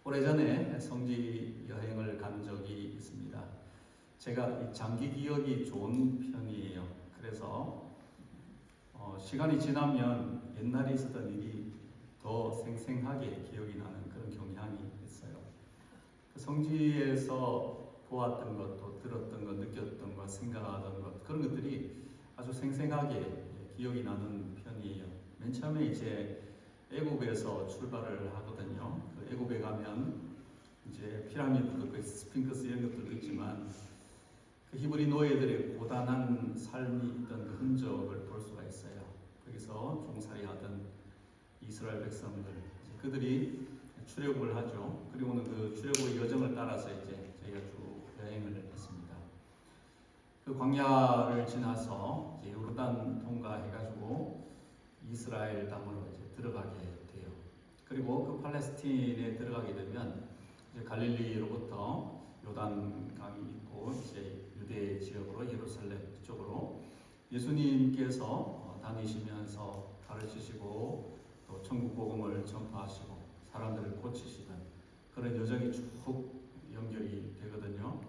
오래전에 성지 여행을 간 적이 있습니다. 제가 장기 기억이 좋은 편이에요. 그래서 시간이 지나면 옛날에 있었던 일이 더 생생하게 기억이 나는 그런 경향이 있어요. 그 성지에서 보았던 것, 또 들었던 것, 느꼈던 것, 생각하던 것, 그런 것들이 아주 생생하게 기억이 나는 편이에요. 맨 처음에 이제 애국에서 출발을 하거든요. 그 애국에 가면 이제 피라미드도 그 스핑크스 이런 것들도 있지만 그 히브리 노예들의 고단한 삶이 있던 그 흔적을 볼 수가 있어요. 거기서 종살이하던 이스라엘 백성들, 그들이 출애굽을 하죠. 그리고는 그 출애굽의 여정을 따라서 이제 저희가 쭉 여행을 했습니다. 그 광야를 지나서 이제 요르단 통과해가지고 이스라엘 땅으로 이제 들어가게 돼요. 그리고 그 팔레스틴에 들어가게 되면 이제 갈릴리로부터 요단강이 있고 이제 유대 지역으로 예루살렘 쪽으로 예수님께서 다니시면서 가르치시고 또 천국 복음을 전파하시고 사람들을 고치시는 그런 여정이 쭉 연결이 되거든요.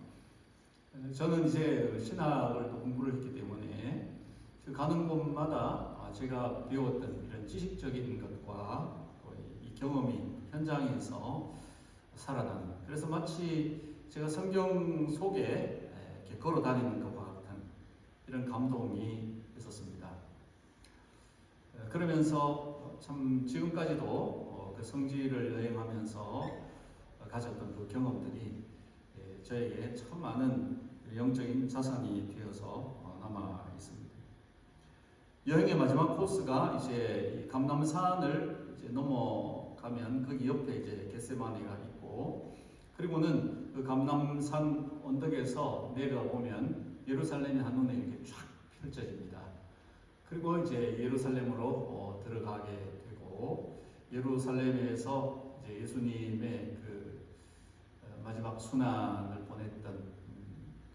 저는 이제 신학을 또 공부를 했기 때문에 그 가는 곳마다 제가 배웠던 이런 지식적인 것과 이 경험이 현장에서 살아나는, 그래서 마치 제가 성경 속에 이렇게 걸어 다니는 것과 같은 이런 감동이 있었습니다. 그러면서 참 지금까지도 그 성지를 여행하면서 가졌던 그 경험들이 저에게 참 많은 영적인 자산이 되어서 남아 있습니다. 여행의 마지막 코스가 이제 감람산을 이제 넘어가면 거기 옆에 이제 겟세마네가 있고, 그리고는 그 감람산 언덕에서 내려오면 예루살렘이 한눈에 이렇게 쫙 펼쳐집니다. 그리고 이제 예루살렘으로 들어가게 되고, 예루살렘에서 이제 예수님의 그 마지막 순환을 보냈던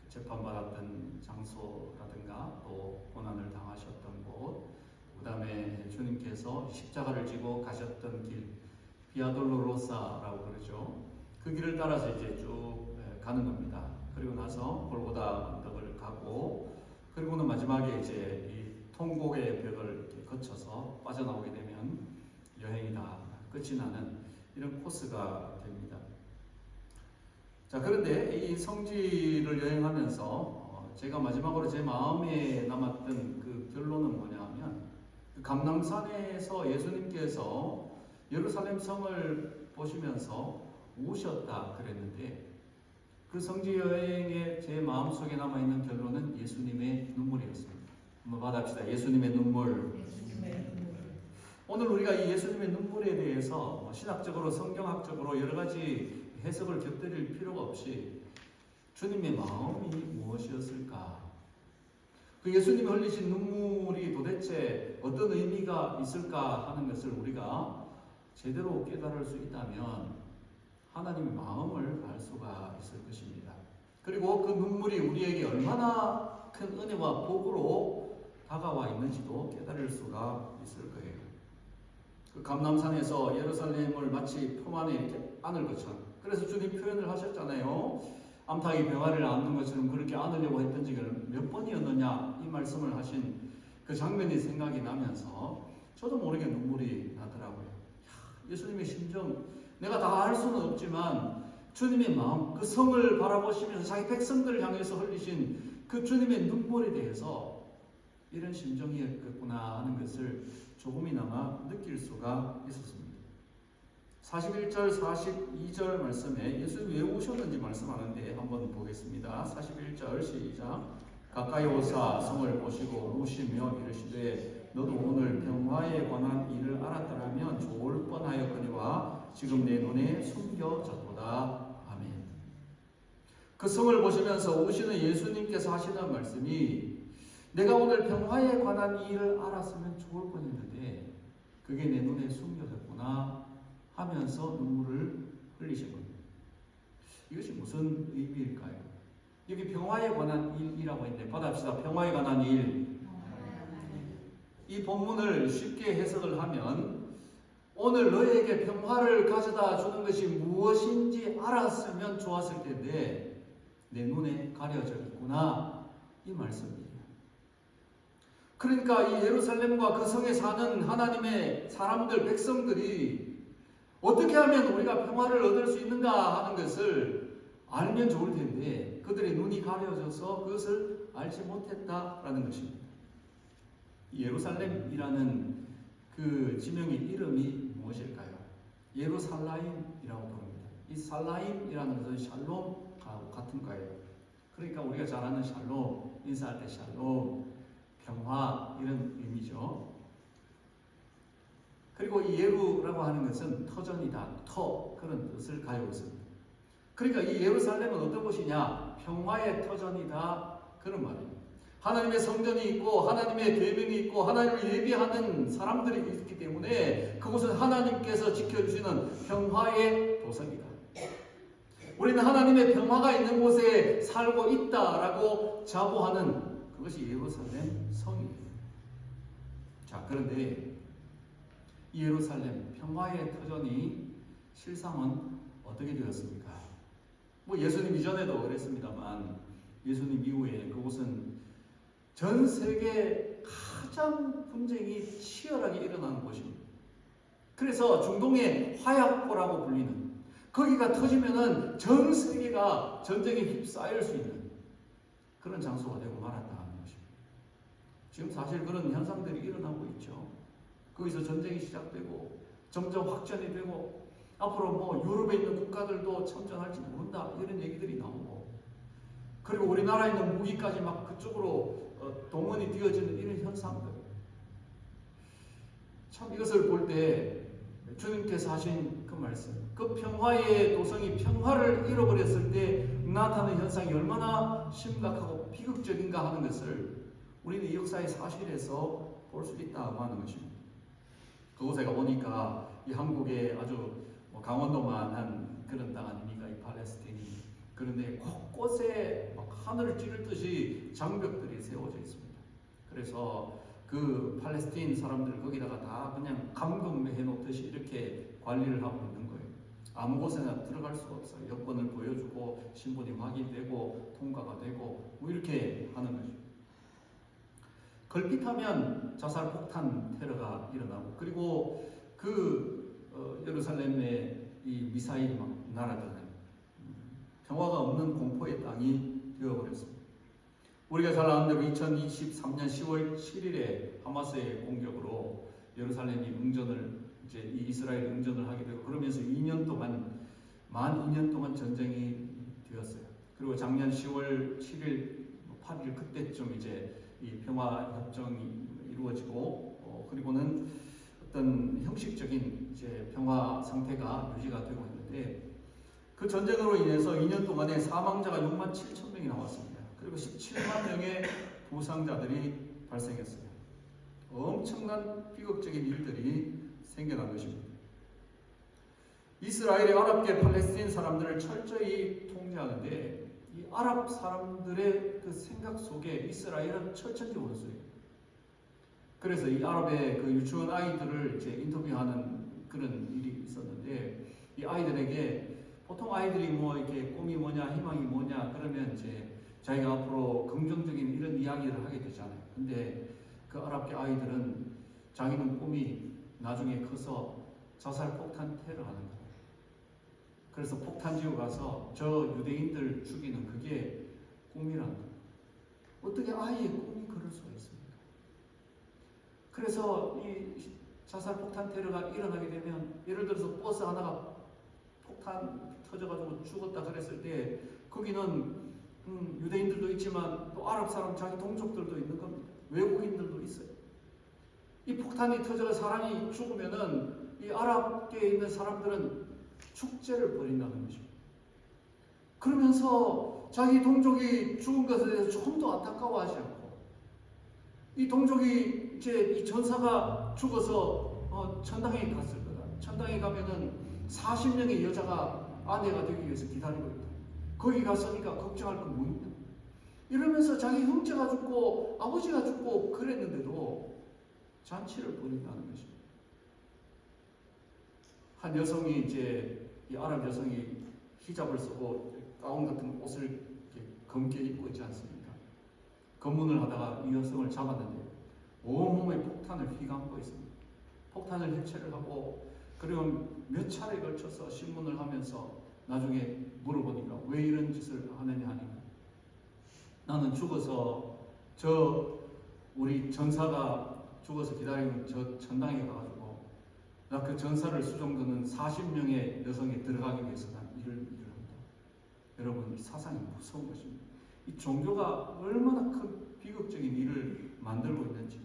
재판받았던 장소라든가 또 고난을 당하셨던 곳, 그 다음에 주님께서 십자가를 지고 가셨던 길, 비아돌로로사라고 그러죠. 그 길을 따라서 이제 쭉 가는 겁니다. 그리고 나서 골고다 언덕을 가고, 그리고는 마지막에 이제 이 통곡의 벽을 거쳐서 빠져나오게 되면 여행이 다 끝이 나는 이런 코스가 됩니다. 자, 그런데 이 성지를 여행하면서 제가 마지막으로 제 마음에 남았던 그 결론은 뭐냐 하면, 그 감람산에서 예수님께서 예루살렘 성을 보시면서 우셨다 그랬는데, 그 성지 여행에 제 마음속에 남아있는 결론은 예수님의 눈물이었습니다. 한번 받아봅시다. 예수님의 눈물. 오늘 우리가 이 예수님의 눈물에 대해서 신학적으로 성경학적으로 여러 가지 해석을 곁들일 필요가 없이 주님의 마음이 무엇이었을까? 그 예수님이 흘리신 눈물이 도대체 어떤 의미가 있을까 하는 것을 우리가 제대로 깨달을 수 있다면 하나님의 마음을 알 수가 있을 것입니다. 그리고 그 눈물이 우리에게 얼마나 큰 은혜와 복으로 다가와 있는지도 깨달을 수가 있을 거예요. 그 감람산에서 예루살렘을 마치 품 안에 이렇게 안을 것처럼, 그래서 주님 표현을 하셨잖아요. 암탉이 병아리를 안는 것처럼 그렇게 안으려고 했던 적이 몇 번이었느냐, 이 말씀을 하신 그 장면이 생각이 나면서 저도 모르게 눈물이 나더라고요. 예수님의 심정, 내가 다 알 수는 없지만 주님의 마음, 그 성을 바라보시면서 자기 백성들을 향해서 흘리신 그 주님의 눈물에 대해서 이런 심정이었구나 하는 것을 조금이나마 느낄 수가 있었습니다. 41절, 42절 말씀에 예수님이 왜 오셨는지 말씀하는데 한번 보겠습니다. 41절 시작. 가까이 오사 성을 보시고 우시며 이르시되 너도 오늘 병화에 관한 일을 알았더라면 좋을 뻔하였거니와 지금 내 눈에 숨겨졌도다. 아멘. 그 성을 보시면서 오시는 예수님께서 하시는 말씀이, 내가 오늘 병화에 관한 일을 알았으면 좋을 뻔했는데 그게 내 눈에 숨겨졌구나 하면서 눈물을 흘리신 겁니다. 이것이 무슨 의미일까요? 여기 병화에 관한 일이라고 했는데 받아봅시다. 병화에 관한 일. 이 본문을 쉽게 해석을 하면 오늘 너에게 평화를 가져다 주는 것이 무엇인지 알았으면 좋았을 텐데 내 눈에 가려져 있구나, 이 말씀이에요. 그러니까 이 예루살렘과 그 성에 사는 하나님의 사람들, 백성들이 어떻게 하면 우리가 평화를 얻을 수 있는가 하는 것을 알면 좋을 텐데 그들의 눈이 가려져서 그것을 알지 못했다라는 것입니다. 예루살렘이라는 그 지명의 이름이 무엇일까요? 예루살라임이라고 부릅니다. 이 살라임이라는 것은 샬롬하고 같은 거예요. 그러니까 우리가 잘 아는 샬롬, 인사할 때 샬롬, 평화, 이런 의미죠. 그리고 이 예루라고 하는 것은 터전이다, 그런 뜻을 가지고 있습니다. 그러니까 이 예루살렘은 어떤 곳이냐? 평화의 터전이다, 그런 말입니다. 하나님의 성전이 있고 하나님의 계명이 있고 하나님을 예비하는 사람들이 있기 때문에 그곳은 하나님께서 지켜주시는 평화의 도성이다. 우리는 하나님의 평화가 있는 곳에 살고 있다라고 자부하는 그것이 예루살렘 성이에요. 자, 그런데 이 예루살렘 평화의 터전이 실상은 어떻게 되었습니까? 뭐 예수님 이전에도 그랬습니다만 예수님 이후에 그곳은 전 세계 가장 분쟁이 치열하게 일어나는 곳입니다. 그래서 중동의 화약고라고 불리는, 거기가 터지면은 전 세계가 전쟁에 휩싸일 수 있는 그런 장소가 되고 말았다는 것입니다. 지금 사실 그런 현상들이 일어나고 있죠. 거기서 전쟁이 시작되고 점점 확전이 되고 앞으로 뭐 유럽에 있는 국가들도 참전할지 모른다, 이런 얘기들이 나오고, 그리고 우리나라에 있는 무기까지 막 그쪽으로 동원이 되어지는 이런 현상들. 참 이것을 볼 때 주님께서 하신 그 말씀, 그 평화의 도성이 평화를 잃어버렸을 때 나타나는 현상이 얼마나 심각하고 비극적인가 하는 것을 우리는 이 역사의 사실에서 볼 수 있다고 하는 것입니다. 그곳에 가보니까 이 한국에 아주 강원도만한 그런 땅 아닙니까? 이 팔레스틴이. 그런데 곳곳에 막 하늘을 찌를 듯이 장벽들이 세워져 있습니다. 그래서 그 팔레스틴 사람들 거기다가 다 그냥 감금해 놓듯이 이렇게 관리를 하고 있는 거예요. 아무 곳에나 들어갈 수가 없어요. 여권을 보여주고 신분이 확인되고 통과가 되고 뭐 이렇게 하는 거죠. 걸핏하면 자살 폭탄 테러가 일어나고, 그리고 예루살렘에 이 미사일이 막 날아다니는 평화가 없는 공포의 땅이 되어버렸습니다. 우리가 잘 아는 대로 2023년 10월 7일에 하마스의 공격으로 예루살렘이 이제 이스라엘이 응전을 하게 되고, 그러면서 만 2년 동안 전쟁이 되었어요. 그리고 작년 10월 7일, 8일 그때쯤 이제 이 평화 협정이 이루어지고, 그리고는 어떤 형식적인 이제 평화 상태가 유지가 되고 있는데, 그 전쟁으로 인해서 2년 동안에 사망자가 6만 7천 명이 나왔습니다. 그리고 17만 명의 부상자들이 발생했어요. 엄청난 비극적인 일들이 생겨난 것입니다. 이스라엘이 아랍계 팔레스틴 사람들을 철저히 통제하는데, 이 아랍 사람들의 그 생각 속에 이스라엘은 철천지 원수예요. 그래서 이 아랍의 그 유치원 아이들을 이제 인터뷰하는 그런 일이 있었는데, 이 아이들에게 보통 아이들이 뭐 이렇게 꿈이 뭐냐, 희망이 뭐냐, 그러면 이제 자기가 앞으로 긍정적인 이런 이야기를 하게 되잖아요. 근데 그 아랍계 아이들은 자기는 꿈이 나중에 커서 자살 폭탄 테러하는 거예요. 그래서 폭탄지구 가서 저 유대인들 죽이는 그게 꿈이라는 거예요. 어떻게 아이의 꿈이 그럴 수가 있습니까? 그래서 이 자살 폭탄 테러가 일어나게 되면, 예를 들어서 버스 하나가 폭탄 터져가지고 죽었다 그랬을 때 거기는 유대인들도 있지만 또 아랍 사람 자기 동족들도 있는 겁니다. 외국인들도 있어요. 이 폭탄이 터져서 사람이 죽으면은 이 아랍계에 있는 사람들은 축제를 벌인다는 것입니다. 그러면서 자기 동족이 죽은 것에 대해서 조금 더 안타까워하지 않고, 이 동족이 이제 이 전사가 죽어서 천당에 갔을 거다. 천당에 가면은 40명의 여자가 아내가 되기 위해서 기다리고 있다. 거기 갔으니까 걱정할 건 뭐 있냐. 이러면서 자기 형제가 죽고 아버지가 죽고 그랬는데도 잔치를 벌인다는 것입니다. 한 여성이 이제 이 아랍 여성이 히잡을 쓰고 가운 같은 옷을 이렇게 검게 입고 있지 않습니까? 검문을 하다가 이 여성을 잡았는데 온몸에 폭탄을 휘감고 있습니다. 폭탄을 해체를 하고 그리고 몇 차례에 걸쳐서 신문을 하면서 나중에 물어보니까 왜 이런 짓을 하느냐 하니까 나는 죽어서 우리 전사가 죽어서 기다리는 저 전당에 가가지고 나 그 전사를 수종드는 40명의 여성에 들어가기 위해서 난 일을 합니다. 여러분, 이 사상이 무서운 것입니다. 이 종교가 얼마나 큰 비극적인 일을 만들고 있는지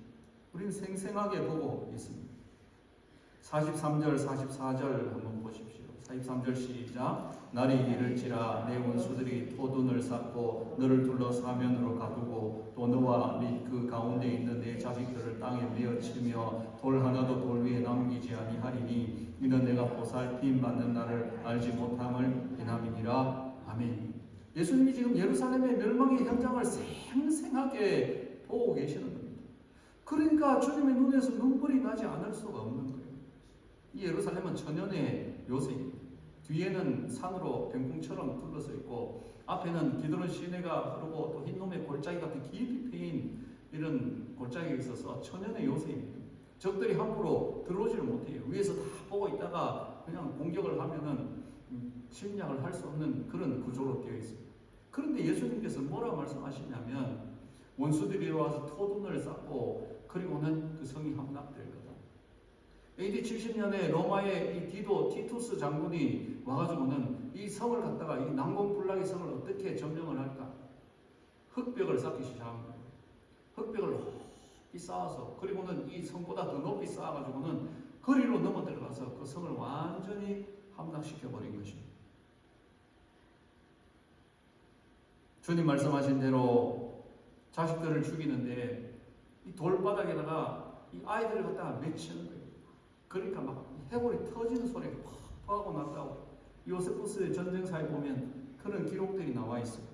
우리는 생생하게 보고 있습니다. 43절, 44절 한번 보십시오. 43절 시작. 날이 이를지라 내 원수들이 토둔을 쌓고 너를 둘러 사면으로 가두고 또 너와 그 가운데 있는 내 자식들을 땅에 메어치며 돌 하나도 돌 위에 남기지 아니하리니 이는 내가 보살핌 받는 날을 알지 못함을 인함이니라. 아멘. 예수님이 지금 예루살렘의 멸망의 현장을 생생하게 보고 계시는 겁니다. 그러니까 주님의 눈에서 눈물이 나지 않을 수가 없는 거예요. 이 예루살렘은 천연의 요새입니다. 뒤에는 산으로 병풍처럼 둘러서 있고 앞에는 기드론 시내가 흐르고 또 흰놈의 골짜기 같은 깊이 패인 이런 골짜기가 있어서 천연의 요새입니다. 적들이 함부로 들어오지를 못해요. 위에서 다 보고 있다가 그냥 공격을 하면은 침략을 할 수 없는 그런 구조로 되어 있습니다. 그런데 예수님께서 뭐라 말씀하시냐면 원수들이 와서 토둔을 쌓고 그리고는 그 성이 함락될 거다. AD 70년에 로마의 이 티투스 장군이 와가지고는 이 성을 갖다가 이 난공불락의 성을 어떻게 점령을 할까? 흙벽을 쌓기 시작한 거예요. 흙벽을 높이 쌓아서 그리고는 이 성보다 더 높이 쌓아가지고는 거리로 넘어 들어가서 그 성을 완전히 함락시켜버린 것입니다. 주님 말씀하신 대로 자식들을 죽이는데 이 돌바닥에다가 이 아이들을 갖다가 맺히는 거예요. 그러니까 막 해골이 터지는 소리가 팍 하고 났다고 요세푸스의 전쟁사에 보면 그런 기록들이 나와 있어요.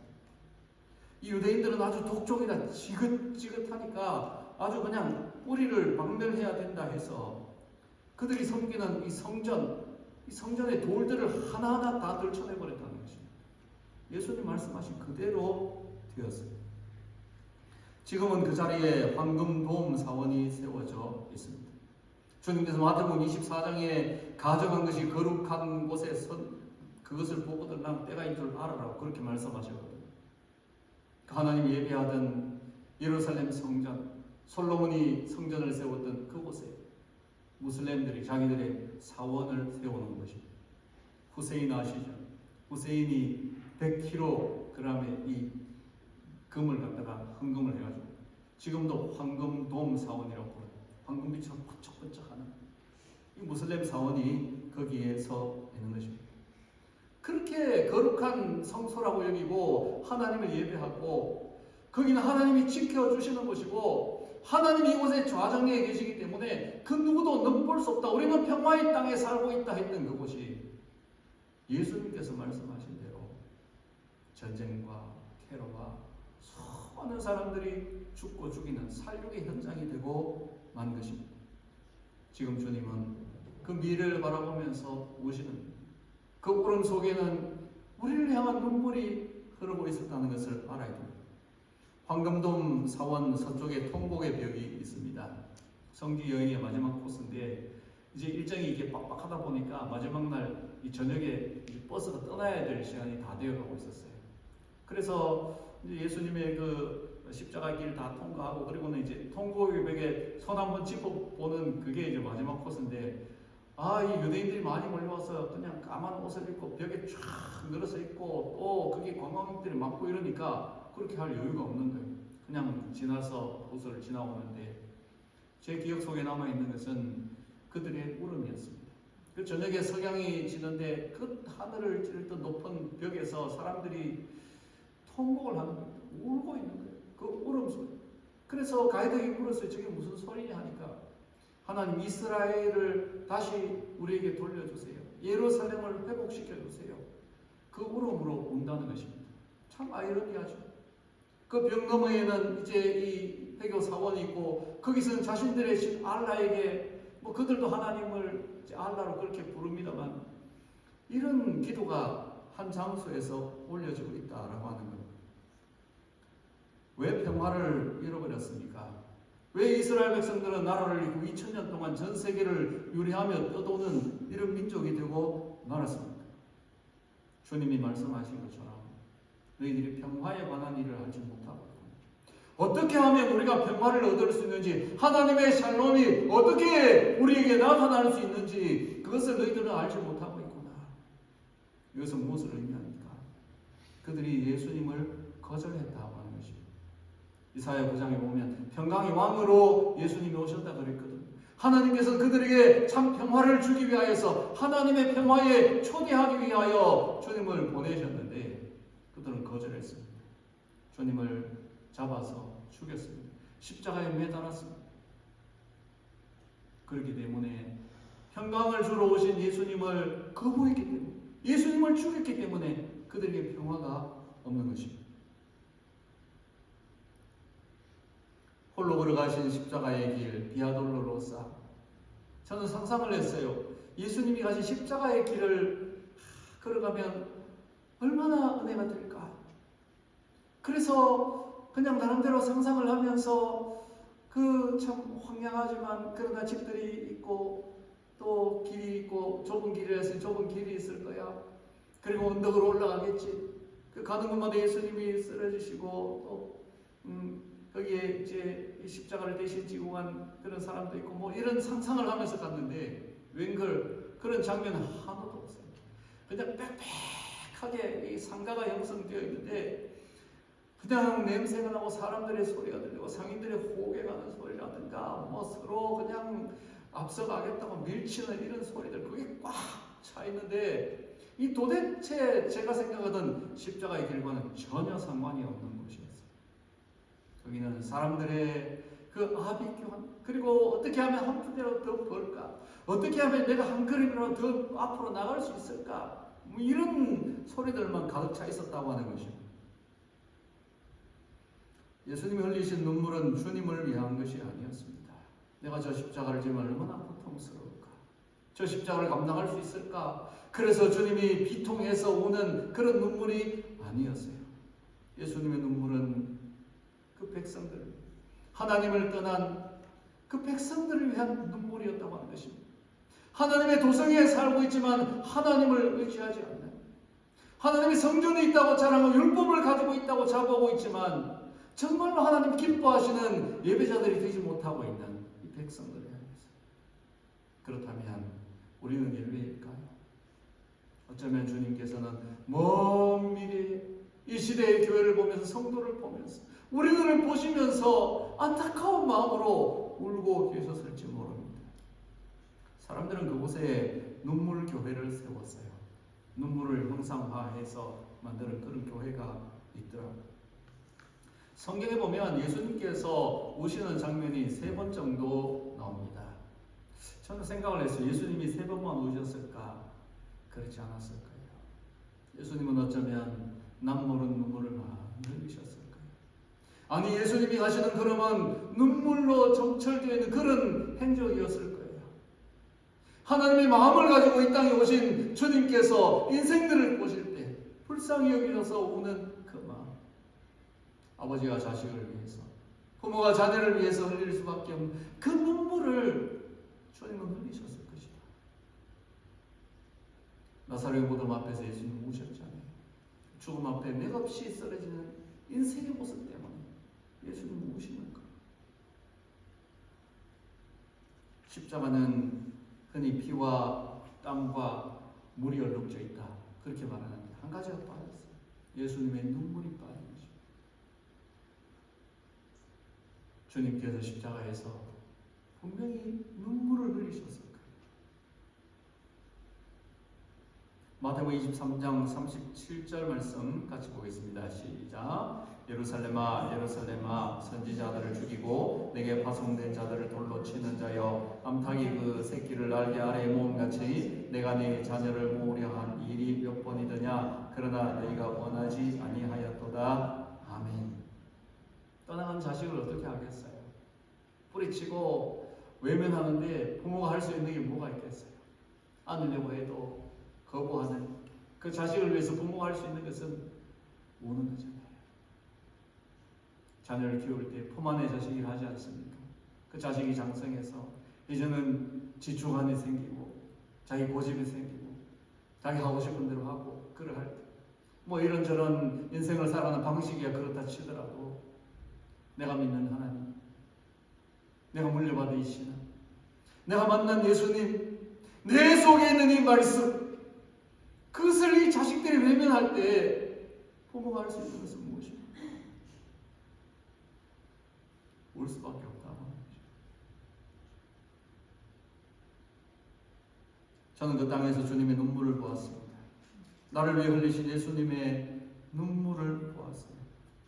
이 유대인들은 아주 독종이다 지긋지긋하니까 아주 그냥 뿌리를 박멸해야 된다 해서 그들이 섬기는 이 성전의 돌들을 하나하나 다 들춰내버렸다는 것입니다. 예수님 말씀하신 그대로 되었어요. 지금은 그 자리에 황금돔 사원이 세워져 있습니다. 주님께서 마태복음 24장에 가져간 것이 거룩한 곳에 그것을 보고들 난 때가 인 줄 알아라고 그렇게 말씀하셨거든요. 하나님이 예배하던 예루살렘 성전, 솔로몬이 성전을 세웠던 그곳에 무슬림들이 자기들의 사원을 세우는 것입니다. 후세인 아시죠? 후세인이 100kg의 이 금을 갖다가 헌금을 해가지고 지금도 황금돔 사원이라고 부릅니다. 황금빛처럼 번쩍번쩍하는 이 무슬림 사원이 거기에 서 있는 것입니다. 그렇게 거룩한 성소라고 여기고 하나님을 예배하고 거기는 하나님이 지켜주시는 곳이고 하나님이 이곳에 좌정에 계시기 때문에 그 누구도 넘볼 수 없다. 우리는 평화의 땅에 살고 있다 했던 그곳이 예수님께서 말씀하신 대로 전쟁과 테러와 수많은 사람들이 죽고 죽이는 살육의 현장이 되고 만 것입니다. 지금 주님은 그 미래를 바라보면서 오시는 그 울음 속에는 우리를 향한 눈물이 흐르고 있었다는 것을 알아야 됩니다. 황금돔 사원 서쪽에 통곡의 벽이 있습니다. 성지 여행의 마지막 코스인데 이제 일정이 이게 빡빡하다 보니까 마지막 날 이 저녁에 버스가 떠나야 될 시간이 다 되어가고 있었어요. 그래서 이제 예수님의 그 십자가 길 다 통과하고 그리고는 이제 통곡의 벽에 손 한번 짚어보는 그게 이제 마지막 코스인데 이 유대인들이 많이 몰려와서 그냥 까만 옷을 입고 벽에 쫙 늘어서 있고 또 그게 관광객들이 많고 이러니까 그렇게 할 여유가 없는 거예요. 그냥 지나서 곳을 지나오는데 제 기억 속에 남아있는 것은 그들의 울음이었습니다. 그 저녁에 석양이 지는데 그 하늘을 찌르던 높은 벽에서 사람들이 통곡을 하는 거예요. 울고 있는 거예요. 그 울음 소리. 그래서 가이드에게 물었어요. 저게 무슨 소리냐 하니까 하나님 이스라엘을 다시 우리에게 돌려주세요. 예루살렘을 회복시켜주세요. 그 울음으로 운다는 것입니다. 참 아이러니하죠. 그 벽 너머에는 이제 이 회교 사원이 있고 거기서는 자신들의 신 알라에게 그들도 하나님을 알라로 그렇게 부릅니다만 이런 기도가 한 장소에서 올려지고 있다라고 하는 겁니다. 왜 평화를 잃어버렸습니까? 왜 이스라엘 백성들은 나라를 잃고 2000년 동안 전 세계를 유리하며 떠도는 이런 민족이 되고 말았습니까? 주님이 말씀하신 것처럼 너희들이 평화에 관한 일을 알지 못하고 어떻게 하면 우리가 평화를 얻을 수 있는지, 하나님의 샬롬이 어떻게 우리에게 나타날 수 있는지 그것을 너희들은 알지 못하고 있구나. 이것은 무엇을 의미합니까? 그들이 예수님을 거절했다고 하는 것입니다. 이사야 9장에 보면 평강의 왕으로 예수님이 오셨다 그랬거든요. 하나님께서 그들에게 참 평화를 주기 위하여서 하나님의 평화에 초대하기 위하여 주님을 보내셨는데 그들은 거절했습니다. 주님을 잡아서 죽였습니다. 십자가에 매달았습니다. 그렇기 때문에 평강을 주러 오신 예수님을 거부했기 때문에, 예수님을 죽였기 때문에 그들에게 평화가 없는 것입니다. 홀로 걸어가신 십자가의 길, 비아돌로로사. 저는 상상을 했어요. 예수님이 가신 십자가의 길을 걸어가면 얼마나 은혜가 될까. 그래서 그냥 나름대로 상상을 하면서 그 참 황량하지만 그러나 집들이 있고 또 길이 있고 좁은 길이라서 좁은 길이 있을 거야. 그리고 언덕으로 올라가겠지. 그 가는 곳마다 예수님이 쓰러지시고 또 거기에 이제 십자가를 대신 지고 간 그런 사람도 있고 뭐 이런 상상을 하면서 갔는데 웬걸 그런 장면 하나도 없어요. 그냥 빽빽하게 이 상가가 형성되어 있는데 그냥 냄새가 나고 사람들의 소리가 들리고 상인들의 호객하는 소리라든가 뭐 서로 그냥 앞서가겠다고 밀치는 이런 소리들 그게 꽉 차 있는데 이 도대체 제가 생각하던 십자가의 길과는 전혀 상관이 없는 곳이었어요. 거기는 사람들의 그 아비규환, 그리고 어떻게 하면 한 푼이라도 더 벌까, 어떻게 하면 내가 한 걸음이라도 더 앞으로 나갈 수 있을까, 뭐 이런 소리들만 가득 차 있었다고 하는 것입니다. 예수님이 흘리신 눈물은 주님을 위한 것이 아니었습니다. 내가 저 십자가를 지면 얼마나 고통스러울까, 저 십자가를 감당할 수 있을까. 그래서 주님이 비통해서 오는 그런 눈물이 아니었어요. 예수님의 눈물은 그 백성들, 하나님을 떠난 그 백성들을 위한 눈물이었다고 하는 것입니다. 하나님의 도성에 살고 있지만 하나님을 의지하지 않는, 하나님의 성전이 있다고 자랑하고 율법을 가지고 있다고 자부하고 있지만 정말로 하나님 기뻐하시는 예배자들이 되지 못하고 있는 이 백성들을 향해서. 그렇다면 우리는 예배일까요? 어쩌면 주님께서는 먼 미래에 이 시대의 교회를 보면서, 성도를 보면서, 우리들을 보시면서 안타까운 마음으로 울고 계셨을지 모릅니다. 사람들은 그곳에 눈물 교회를 세웠어요. 눈물을 형상화해서 만드는 그런 교회가 있더라고요. 성경에 보면 예수님께서 오시는 장면이 3번 정도 나옵니다. 저는 생각을 했어요. 예수님이 3번만 오셨을까? 그렇지 않았을 거예요. 예수님은 어쩌면 남모른 눈물을 많이 흘리셨을 거예요. 아니, 예수님이 가시는 걸음은 눈물로 점철되어 있는 그런 행적이었을 거예요. 하나님의 마음을 가지고 이 땅에 오신 주님께서 인생들을 보실 때 불쌍히 여기셔서 우는 그 마음, 아버지가 자식을 위해서, 부모가 자녀를 위해서 흘릴 수밖에 없는 그 눈물을 주님은 흘리셨을 것이다. 나사로의 무덤 앞에서 예수님은 우셨잖아요. 죽음 앞에 맥없이 쓰러지는 인생의 모습 때문에 예수님은 우시는 거예요. 십자가는 흔히 피와 땀과 물이 얼룩져 있다, 그렇게 말하는데 한 가지가 빠졌어요. 예수님의 눈물이 빠진 것입니다. 주님께서 십자가에서 분명히 눈물을 흘리셨을 거예요. 마태복음 23장 37절 말씀 같이 보겠습니다. 시작. 예루살렘아 예루살렘아 선지자들을 죽이고 내게 파송된 자들을 돌로 치는 자여, 암탉이 그 새끼를 날개 아래에 모음같이 내가 네 자녀를 모으려 한 일이 몇 번이더냐. 그러나 너희가 원하지 아니하였도다. 아멘. 떠나간 자식을 어떻게 하겠어요? 뿌리치고 외면하는데 부모가 할 수 있는 게 뭐가 있겠어요? 안으려고 해도 거부하는 그 자식을 위해서 부모가 할 수 있는 것은 우는 거잖아요. 자녀를 키울 때 품 안의 자식이 하지 않습니까? 그 자식이 장성해서 이제는 지주관이 생기고 자기 고집이 생기고 자기 하고 싶은 대로 하고 그러할 때 뭐 이런저런 인생을 살아가는 방식이야 그렇다 치더라도 내가 믿는 하나님, 내가 물려받은 이 신앙, 내가 만난 예수님, 내 속에 있는 이 말씀, 그것을 이 자식들이 외면할 때 부모가 할 수 있는 것은 무엇입니까? 울 수밖에 없다고 하는 거죠. 저는 그 땅에서 주님의 눈물을 보았습니다. 나를 위해 흘리신 예수님의 눈물을 보았어요.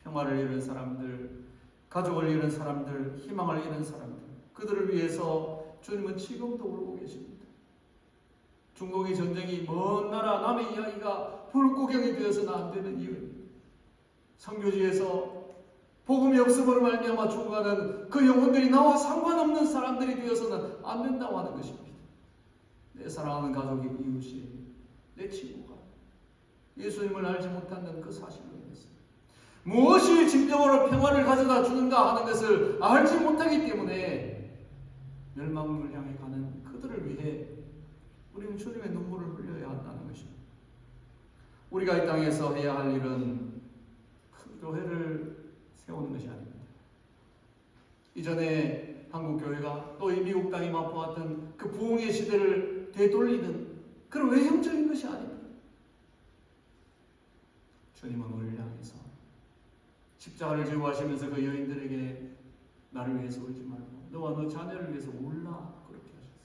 평화를 잃은 사람들, 가족을 잃은 사람들, 희망을 잃은 사람들, 그들을 위해서 주님은 지금도 울고 계십니다. 중국의 전쟁이 먼 나라 남의 이야기가 불구경이 되어서는 안 되는 이유입니다. 선교지에서 복음이 없음으로 말미암아 죽어가는 그 영혼들이 나와 상관없는 사람들이 되어서는 안 된다고 하는 것입니다. 내 사랑하는 가족이, 이웃이, 내 친구가 예수님을 알지 못하는 그 사실로 인해서 무엇이 진정으로 평화를 가져다 주는가 하는 것을 알지 못하기 때문에 멸망을 향해 가는 그들을 위해 우리는 주님의 눈물을 흘려야 한다는 것입니다. 우리가 이 땅에서 해야 할 일은 큰 교회를 세우는 것이 아닙니다. 이전에 한국 교회가 또 이 미국 땅이 맛보았던 그 부흥의 시대를 되돌리는 그런 외형적인 것이 아닙니다. 주님은 우리를 향해서 십자가를 지고 하시면서 그 여인들에게 나를 위해서 울지 말고 너와 너 자녀를 위해서 울라 그렇게 하셨어요.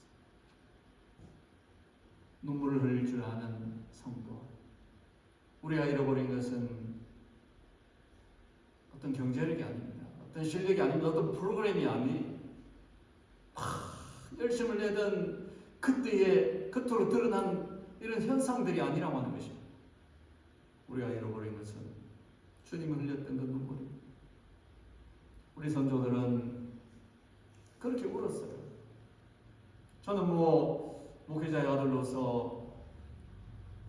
눈물을 흘릴 줄 아는 성도, 우리가 잃어버린 것은 어떤 경제력이 아닙니다. 어떤 실력이 아닙니다. 어떤 프로그램이 아니 열심을 내던 그때의 겉으로 드러난 이런 현상들이 아니라고 하는 것입니다. 우리가 잃어버린 것은 주님이 흘렸던 그 눈물입니다. 우리 선조들은 그렇게 울었어요. 저는 목회자의 아들로서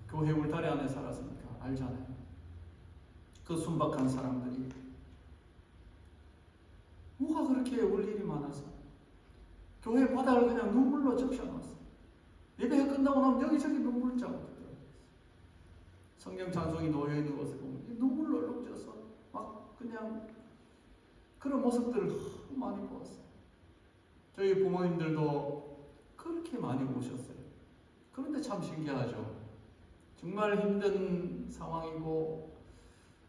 교회 울타리 안에 살았으니까 알잖아요. 그 순박한 사람들이 뭐가 그렇게 울 일이 많아서 교회 바닥을 그냥 눈물로 적셔놨어요. 예배 끝나고 나면 여기저기 눈물 자국이 성경 찬송이 놓여있는 것을 보면 눈물로 얼룩져서 막 그냥 그런 모습들을 너무 많이 보았어요. 저희 부모님들도 그렇게 많이 오셨어요. 그런데 참 신기하죠. 정말 힘든 상황이고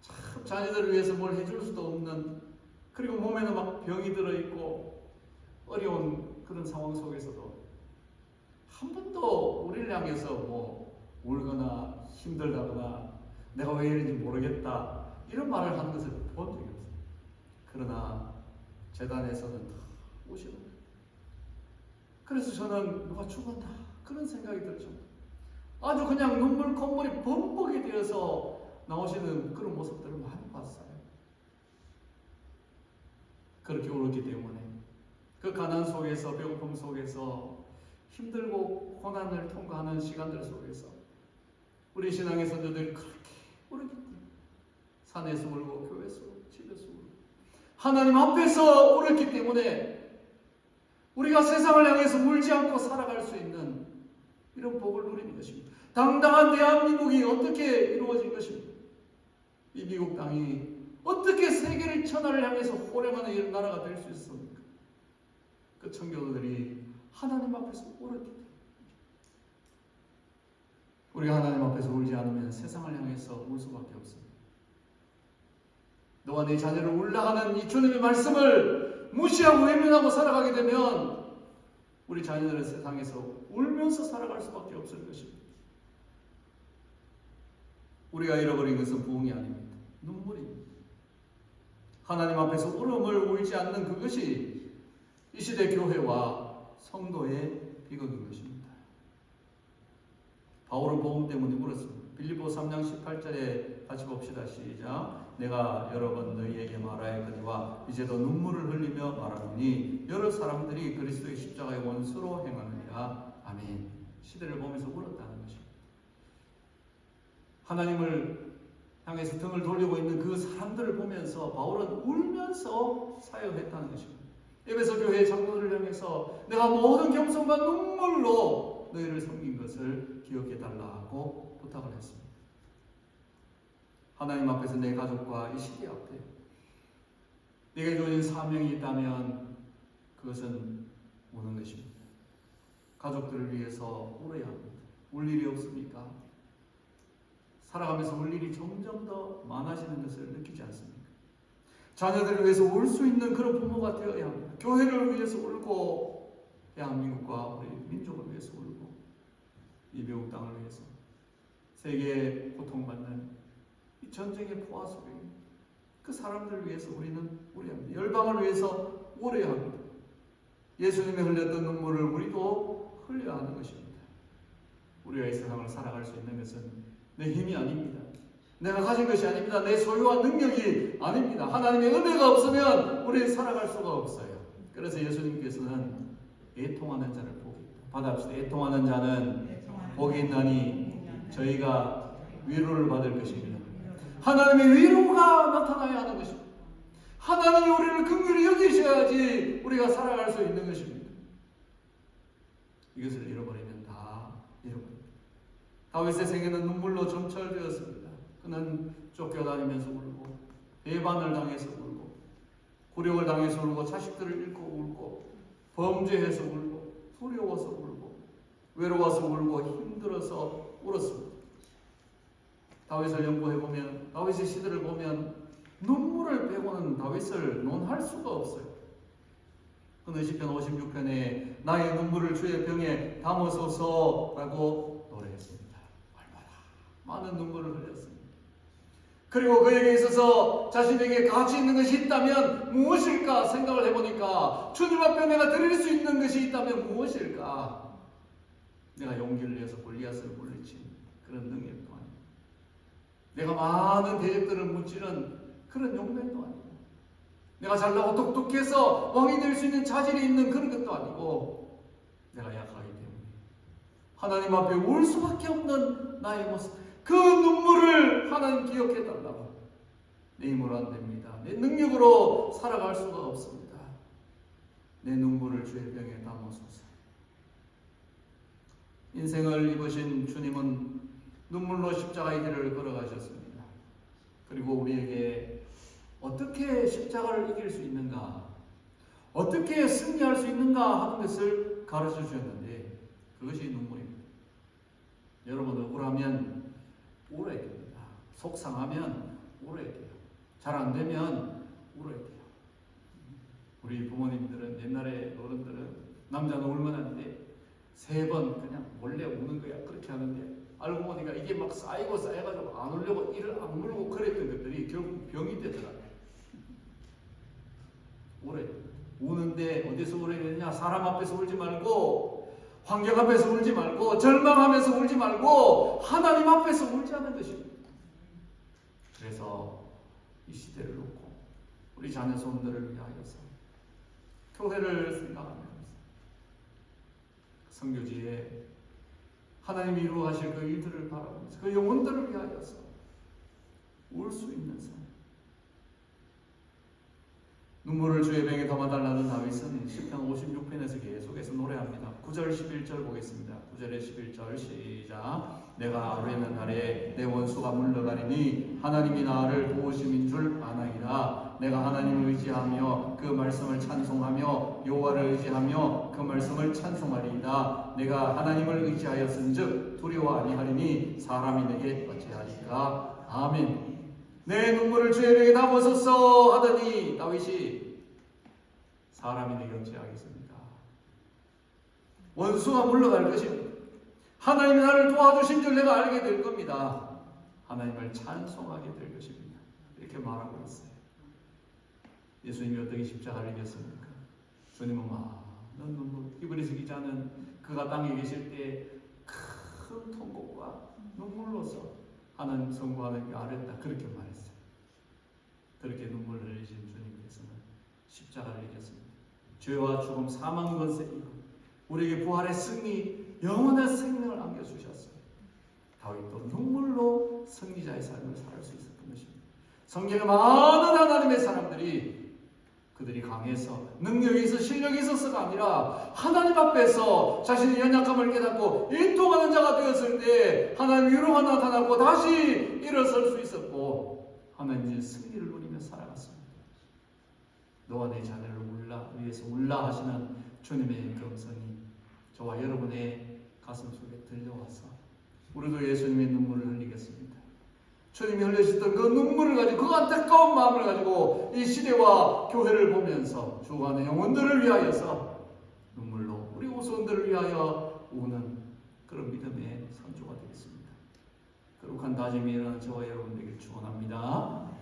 참 자녀들을 위해서 뭘 해줄 수도 없는, 그리고 몸에는 막 병이 들어있고 어려운 그런 상황 속에서도 한 번도 우리를 향해서 울거나 힘들다거나 내가 왜 이런지 모르겠다 이런 말을 하는 것을 본 적이 없어요. 그러나 재단에서는 다 오시는 거예요. 그래서 저는 누가 죽었나 그런 생각이 들죠. 아주 그냥 눈물 콧물이 범벅이 되어서 나오시는 그런 모습들을 많이 봤어요. 그렇게 울었기 때문에 그 가난 속에서, 배고픔 속에서, 힘들고 고난을 통과하는 시간들 속에서 우리 신앙의 선조들이 그렇게 울었기 때문에 산에서 울고 교회에서 울고 집에서 울고 하나님 앞에서 울었기 때문에 우리가 세상을 향해서 울지 않고 살아갈 수 있는 이런 복을 누리는 것입니다. 당당한 대한민국이 어떻게 이루어진 것입니까? 이 미국 땅이 어떻게 세계를 천하를 향해서 호령하는 이런 나라가 될 수 있습니까? 그 청교도들이 하나님 앞에서 울었기 때문에 우리가 하나님 앞에서 울지 않으면 세상을 향해서 울 수밖에 없습니다. 너와 네 자녀를 울라 하는 이 주님의 말씀을 무시하고 외면하고 살아가게 되면 우리 자녀들은 세상에서 울면서 살아갈 수밖에 없을 것입니다. 우리가 잃어버린 것은 부흥이 아닙니다. 눈물입니다. 하나님 앞에서 울음을 울지 않는 그것이 이 시대 교회와 성도의 비극인 것입니다. 바울은 복음 때문에 울었습니다. 빌립보 3장 18절에 같이 봅시다. 시작. 내가 여러 번 너희에게 말하였거니와 이제도 눈물을 흘리며 말하노니 여러 사람들이 그리스도의 십자가의 원수로 행하느니라. 아멘. 시대를 보면서 울었다는 것입니다. 하나님을 향해서 등을 돌리고 있는 그 사람들을 보면서 바울은 울면서 사역했다는 것입니다. 에베소 교회 장로들을 향해서 내가 모든 겸손과 눈물로 너희를 섬긴 것을 기억해 달라고 부탁을 했습니다. 하나님 앞에서 내 가족과 이 시대 앞에 내게 주어진 사명이 있다면 그것은 우는 것입니다. 가족들을 위해서 울어야 합니다. 울 일이 없습니까? 살아가면서 울 일이 점점 더 많아지는 것을 느끼지 않습니까? 자녀들을 위해서 울 수 있는 그런 부모가 되어야 합니다. 교회를 위해서 울고 대한민국과 우리 민족을 위해서 울고 이 미국 땅을 위해서 세계에 고통받는 이 전쟁의 포화 속에 그 사람들을 위해서 우리는 울어야 합니다. 열방을 위해서 울어야 합니다. 예수님이 흘렸던 눈물을 우리도 흘려야 하는 것입니다. 우리가 이 세상을 살아갈 수 있는 것은 내 힘이 아닙니다. 내가 가진 것이 아닙니다. 내 소유와 능력이 아닙니다. 하나님의 은혜가 없으면 우리는 살아갈 수가 없어요. 그래서 예수님께서는 애통하는 자를 복이 있다. 받아봅시다. 애통하는 자는 복이 있나니 저희가 위로를 받을 것입니다. 하나님의 위로가 나타나야 하는 것입니다. 하나님이 우리를 긍휼히 여기셔야지 우리가 살아갈 수 있는 것입니다. 이것을 잃어버리면 다 잃어버립니다. 다윗의 생애는 눈물로 점철되었습니다. 그는 쫓겨다니면서 울고 배반을 당해서 울고 굴욕을 당해서 울고 자식들을 잃고 울고 범죄해서 울고 두려워서 울고 외로워서 울고 힘들어서 울었습니다. 다윗을 연구해보면 다윗의 시들을 보면 눈물을 빼고는 다윗을 논할 수가 없어요. 그는 시편 56편에 나의 눈물을 주의 병에 담으소서라고 노래했습니다. 얼마나 많은 눈물을 흘렸습니다. 그리고 그에게 있어서 자신에게 가치 있는 것이 있다면 무엇일까 생각을 해보니까 주님 앞에 내가 드릴 수 있는 것이 있다면 무엇일까? 내가 용기를 내서 골리앗을 물리친 그런 능력도 아니고 내가 많은 대적들을 무찌른 그런 용맹도 아니고 내가 잘나고 똑똑해서 왕이 될 수 있는 자질이 있는 그런 것도 아니고 내가 약하기 때문에 하나님 앞에 울 수밖에 없는 나의 모습 그 눈물을 하나님 기억해 달라고. 내 힘으로 안 됩니다. 내 능력으로 살아갈 수가 없습니다. 내 눈물을 주의 병에 담으소서. 인생을 입으신 주님은 눈물로 십자가의 길을 걸어가셨습니다. 그리고 우리에게 어떻게 십자가를 이길 수 있는가, 어떻게 승리할 수 있는가 하는 것을 가르쳐 주셨는데 그것이 눈물입니다. 여러분 억울하면 울어야 됩니다. 속상하면 울어야 돼요. 잘 안 되면 울어야 돼요. 우리 부모님들은 옛날에 어른들은 남자는 울면 안 돼. 3번 그냥 몰래 우는 거야. 그렇게 하는데 알고 보니까 이게 막 쌓여가지고 안 울려고 이를 악물고 그랬던 것들이 결국 병이 되더라고요. 울어야 돼요. 우는데 어디서 울어야 되느냐? 사람 앞에서 울지 말고 환경 앞에서 울지 말고 절망하면서 울지 말고 하나님 앞에서 울지 않는 것입니다. 그래서 이 시대를 놓고 우리 자녀 손들을 위하여서 교회를 생각하면서 선교지에 하나님이 이루어가실 그 일들을 바라보면서 그 영혼들을 위하여서 울 수 있는 삶. 눈물을 주의 병에 담아달라는 다윗은 시편 56편에서 계속해서 노래합니다. 9절 11절 보겠습니다. 9절에 11절 시작. 내가 아뢰는 날에 내 원수가 물러가리니 하나님이 나를 도우심인 줄 아나이다. 내가 하나님을 의지하며 그 말씀을 찬송하며 여호와를 의지하며 그 말씀을 찬송하리이다. 내가 하나님을 의지하였은즉 두려워 아니하리니 사람이 내게 어찌하리까. 아멘. 내 눈물을 주의 병에 담으소서 하더니 다윗이 사람이 내게 어찌하겠습니까? 원수가 물러갈 것입니다. 하나님이 나를 도와주신 줄 내가 알게 될 겁니다. 하나님을 찬송하게 될 것입니다. 이렇게 말하고 있어요. 예수님이 어떻게 십자가를 이겼습니까? 주님은 많은 눈물. 히브리서 기자는 그가 땅에 계실 때 큰 통곡과 눈물로서 하나님 성부하나님께 아뢰다 그렇게 말했어요. 그렇게 눈물을 흘리신 주님께서는 십자가를 이겼습니다. 죄와 죽음, 사망 권세 이고 우리에게 부활의 승리, 영원한 생명을 안겨주셨어요. 다윗도 눈물로 승리자의 삶을 살 수 있었던 것입니다. 성경에 많은 하나님의 사람들이 그들이 강해서 능력이 있어 실력이 있어서가 아니라 하나님 앞에서 자신의 연약함을 깨닫고 인통하는 자가 되었을 때 하나님의 위로가 나타나고 다시 일어설 수 있었고 하나님의 승리를 누리며 살아갔습니다. 너와 내 자녀를 위해서 울라 하시는 주님의 음성이 저와 여러분의 가슴 속에 들려와서 우리도 예수님의 눈물을 흘리겠습니다. 주님이 흘리셨던 그 눈물을 가지고 그 안타까운 마음을 가지고 이 시대와 교회를 보면서 죽어가는 영혼들을 위하여서 눈물로 우리 후손들을 위하여 우는 그런 믿음의 선조가 되겠습니다. 거룩한 다짐이 일어나는 저와 여러분에게 축원합니다.